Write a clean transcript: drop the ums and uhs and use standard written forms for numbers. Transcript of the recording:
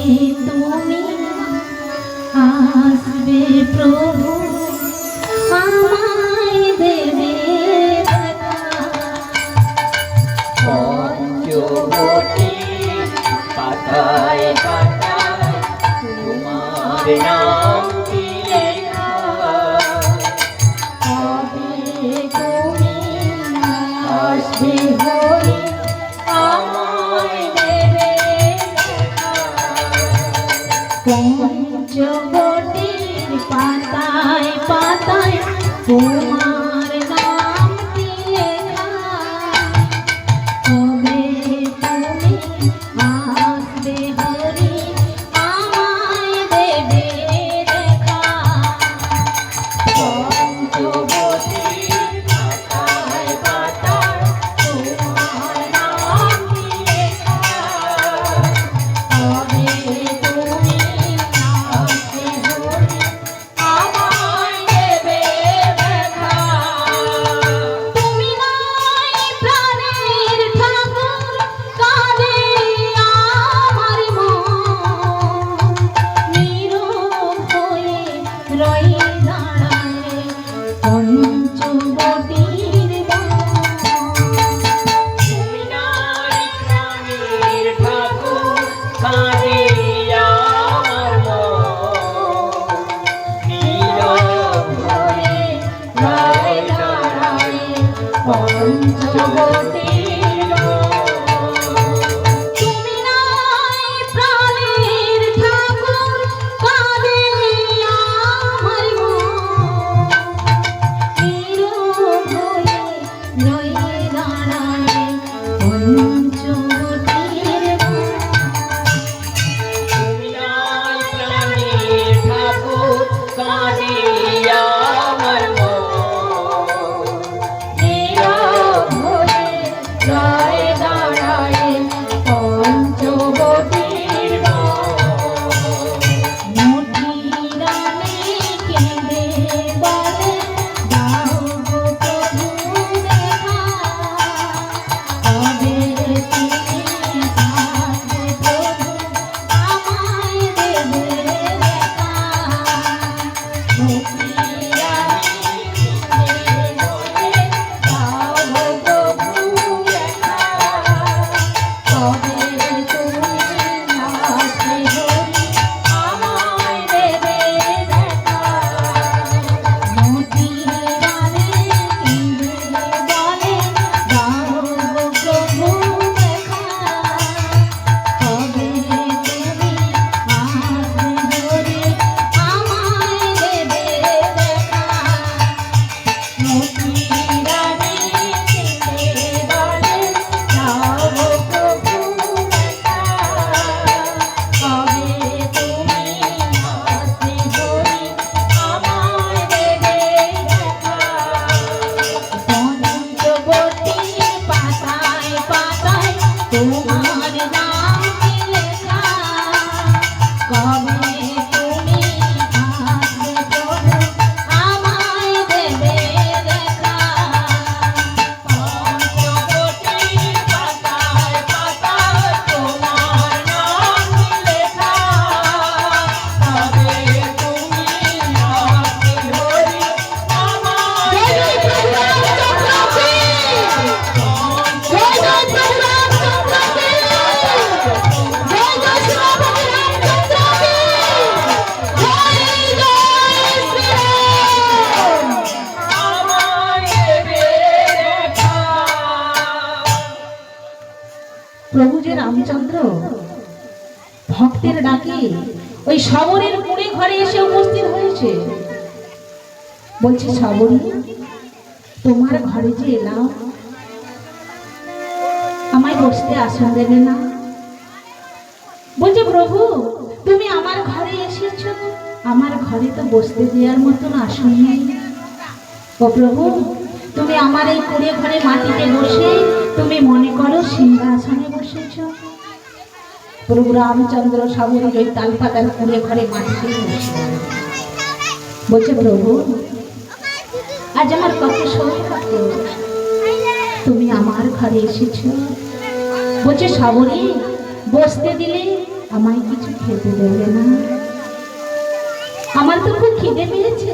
তুমি আসবে প্রভু আমায় দেবে পঞ্চবটি পাতায় পাতায় তোমার নামটি লেখা। কবে তুমি আসবে হরি আমায় দেবে পঞ্চবটির পাতায় পাতায় তোমার নামটি লেখা। কবে তুমি আসবে হরি আমায় দেবে দেখা পঞ্চবটি পাতায় পাতায় তোমার নামটি লেখা। কবে তুমি আসবে হরি আমায় দেবে দেখা। তুমি নাই প্রাণের ঠাকুর কাঁদে আমার মন নীরব হয়ে রয়ে দাঁড়ায় পঞ্চবটির বন। তুমি নাই প্রাণের ঠাকুর কাঁদে আমার মন নীরব হয়ে রয়ে দাঁড়ায় পঞ্চবটির বন। তুমি নাই প্রাণের ঠাকুর কাঁদে আমার মন নীরব হয়ে রয়ে দাঁড়ায় পঞ্চবটির বন। তুমি নাই প্রাণের ঠাকুর কাঁদে আমার মন নীরব হয়ে রয়ে দাঁড়ায় পঞ্চবটির বন। মুঠিরানি কেঁদে বলে দাও গো প্রভু দেখা। কবে তুমি আসবে প্রভু আমায় দেবে দেখা। মুঠিরানি কেঁদে বলে দাও গো প্রভু দেখা। কবে তুমি আসবে হরি আমায় দেবে দেখা। মুঠিরানি কেঁদে বলে দাও গো প্রভু দেখা। কবে তুমি আসবে হরি আমায় দেবে দেখা। মুঠিরানি কেঁদে বলে দাও গো প্রভু দেখা। কবে তুমি আসবে হরি আমায় দেবে দেখা। পঞ্চবটির পাতায় পাতায় তোমার নামটি লেখা। কবে তুমি আসবে প্রভু আমায় দেবে দেখা। পঞ্চবটির পাতায় পাতায় তোমার নামটি লেখা। কবে তুমি আসবে হরি আমায় দেবে দেখা। আমায় দেবে দেখা। প্রভু যে রামচন্দ্র ভক্তের ডাকে ওই শবরের কুঁড়ে ঘরে এসে উপস্থিত হয়েছে। বলছে শবরী তোমার ঘরে যে এলাম আমায় বসতে আসন দেবে না। বলছে প্রভু তুমি আমার ঘরে এসেছো, আমার ঘরে তো বসতে দেওয়ার মতন আসন নেই। ও প্রভু তুমি আমার এই কুঁড়ে ঘরে মাটিতে বসে তুমি মনে করো সিংহাসনে বসেছ। প্রভু রামচন্দ্র শবরীর ওই তালপাতার কুঁড়ে ঘরে মাটিতে বসে বলছে প্রভু আজ আমার কত সৌভাগ্য তুমি আমার ঘরে এসেছো। বলছে শবরী বসতে দিলে আমায় কিছু খেতে দেবে না? আমার তো খুব খিদে পেয়েছে।